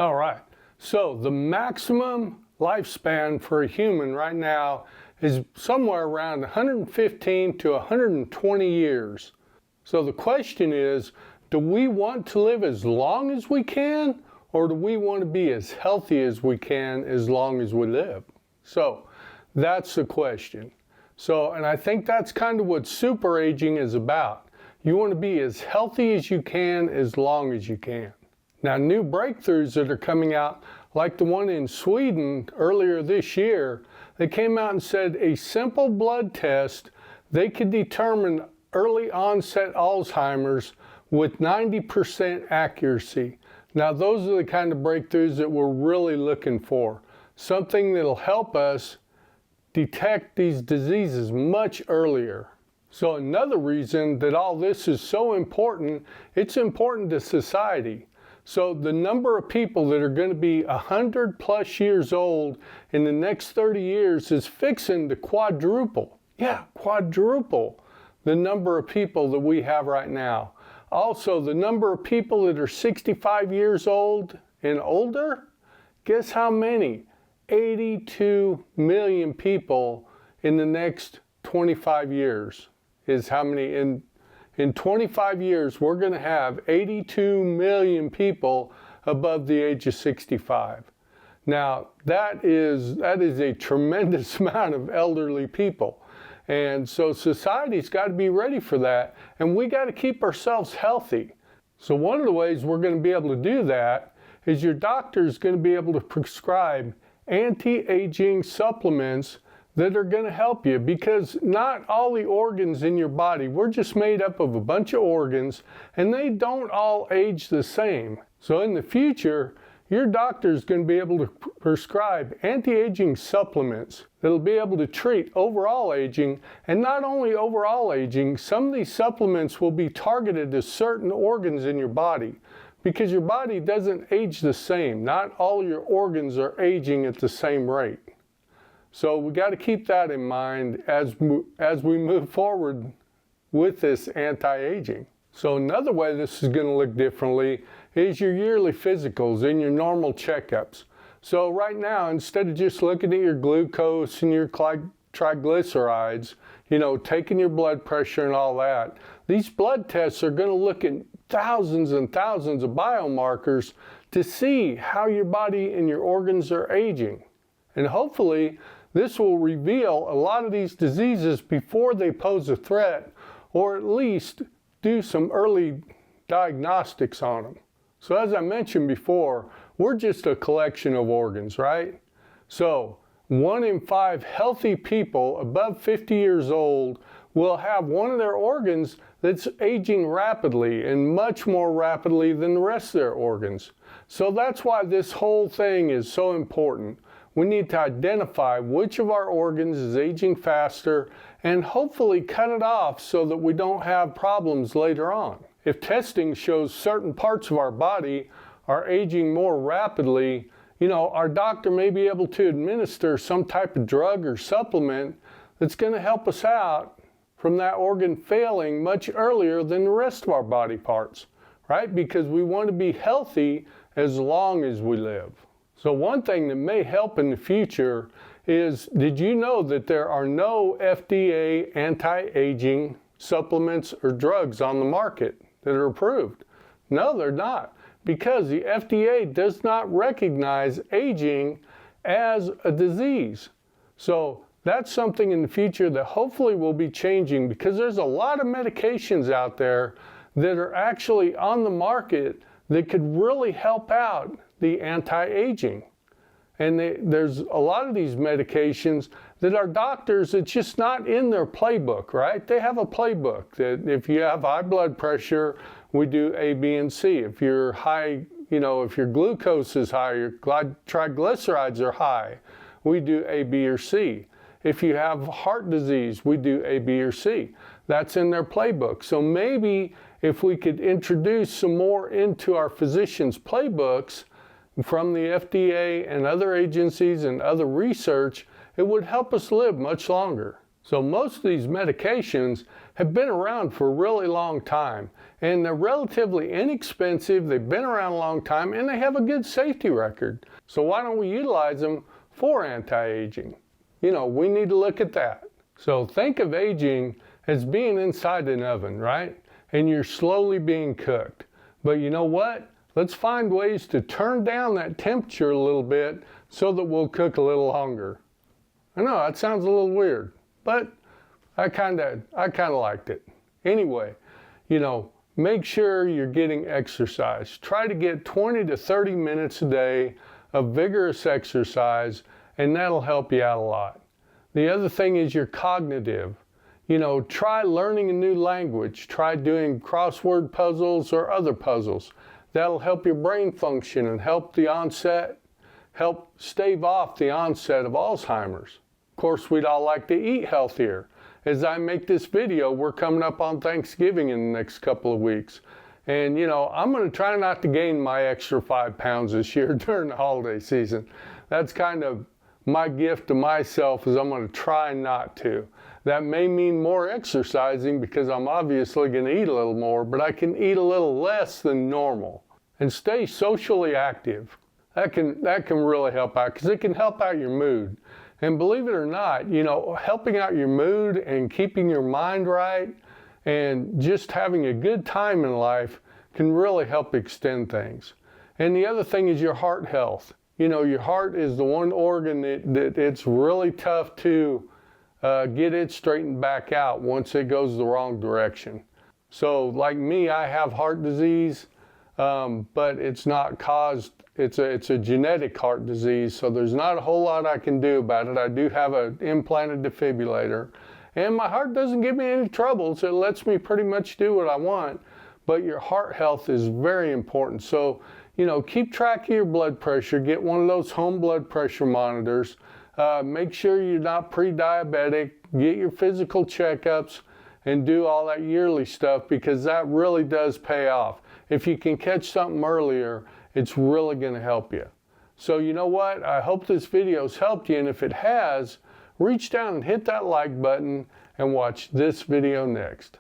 All right. So the maximum lifespan for a human right now is somewhere around 115 to 120 years. So the question is, do we want to live as long as we can, or do we want to be as healthy as we can as long as we live? So that's the question. So, and I think that's kind of what super aging is about. You want to be as healthy as you can as long as you can. Now, new breakthroughs that are coming out, like the one in Sweden earlier this year, they came out and said a simple blood test, they could determine early onset Alzheimer's with 90% accuracy. Now, those are the kind of breakthroughs that we're really looking for. Something that'll help us detect these diseases much earlier. So another reason that all this is so important, it's important to society. So the number of people that are going to be 100 plus years old in the next 30 years is fixing to quadruple. Yeah, quadruple the number of people that we have right now. Also, the number of people that are 65 years old and older, guess how many? 82 million people in the next 25 years is how many. In 25 years, we're going to have 82 million people above the age of 65. Now, that is a tremendous amount of elderly people. And so society's got to be ready for that, and we got to keep ourselves healthy. So one of the ways we're going to be able to do that is your doctor is going to be able to prescribe anti-aging supplements that are going to help you, because not all the organs in your body, we're just made up of a bunch of organs, and they don't all age the same. So in the future, your doctor is going to be able to prescribe anti-aging supplements that'll be able to treat overall aging, and not only overall aging, some of these supplements will be targeted to certain organs in your body, because your body doesn't age the same. Not all your organs are aging at the same rate. So we got to keep that in mind as we move forward with this anti-aging. So another way this is going to look differently is your yearly physicals and your normal checkups. So right now, instead of just looking at your glucose and your triglycerides, taking your blood pressure and all that, these blood tests are going to look at thousands and thousands of biomarkers to see how your body and your organs are aging. And hopefully, this will reveal a lot of these diseases before they pose a threat, or at least do some early diagnostics on them. So as I mentioned before, we're just a collection of organs, right? So 1 in 5 healthy people above 50 years old will have one of their organs that's aging rapidly, and much more rapidly than the rest of their organs. So that's why this whole thing is so important. We need to identify which of our organs is aging faster and hopefully cut it off so that we don't have problems later on. If testing shows certain parts of our body are aging more rapidly, our doctor may be able to administer some type of drug or supplement that's going to help us out from that organ failing much earlier than the rest of our body parts, right? Because we want to be healthy as long as we live. So one thing that may help in the future is, did you know that there are no FDA anti-aging supplements or drugs on the market that are approved? No, they're not, because the FDA does not recognize aging as a disease. So that's something in the future that hopefully will be changing, because there's a lot of medications out there that are actually on the market that could really help out the anti-aging. And there's a lot of these medications that our doctors, it's just not in their playbook, right? They have a playbook that if you have high blood pressure, we do A, B, and C. If you're high, if your glucose is high, your triglycerides are high, we do A, B, or C. If you have heart disease, we do A, B, or C. That's in their playbook. So maybe if we could introduce some more into our physicians' playbooks from the FDA and other agencies and other research, it would help us live much longer. So most of these medications have been around for a really long time, and they're relatively inexpensive, they've been around a long time, and they have a good safety record. So why don't we utilize them for anti-aging? We need to look at that. So think of aging as being inside an oven, right? And you're slowly being cooked. But you know what? Let's find ways to turn down that temperature a little bit so that we'll cook a little longer. I know that sounds a little weird, but I kind of liked it. Anyway, make sure you're getting exercise. Try to get 20 to 30 minutes a day of vigorous exercise, and that'll help you out a lot. The other thing is your cognitive. Try learning a new language. Try doing crossword puzzles or other puzzles. That'll help your brain function and help stave off the onset of Alzheimer's. Of course, we'd all like to eat healthier. As I make this video, we're coming up on Thanksgiving in the next couple of weeks. And I'm going to try not to gain my extra 5 pounds this year during the holiday season. That's kind of my gift to myself, is I'm going to try not to. That may mean more exercising because I'm obviously going to eat a little more, but I can eat a little less than normal. And stay socially active. That can really help out, because it can help out your mood. And believe it or not, helping out your mood and keeping your mind right and just having a good time in life can really help extend things. And the other thing is your heart health. Your heart is the one organ that it's really tough to get it straightened back out once it goes the wrong direction. So like me, I have heart disease, but it's not caused, it's a genetic heart disease, so there's not a whole lot I can do about it. I do have an implanted defibrillator, and my heart doesn't give me any trouble, so it lets me pretty much do what I want. But your heart health is very important. So, keep track of your blood pressure. Get one of those home blood pressure monitors. Make sure you're not pre-diabetic. Get your physical checkups and do all that yearly stuff, because that really does pay off. If you can catch something earlier, it's really going to help you. So you know what? I hope this video's helped you, and if it has, reach down and hit that like button and watch this video next.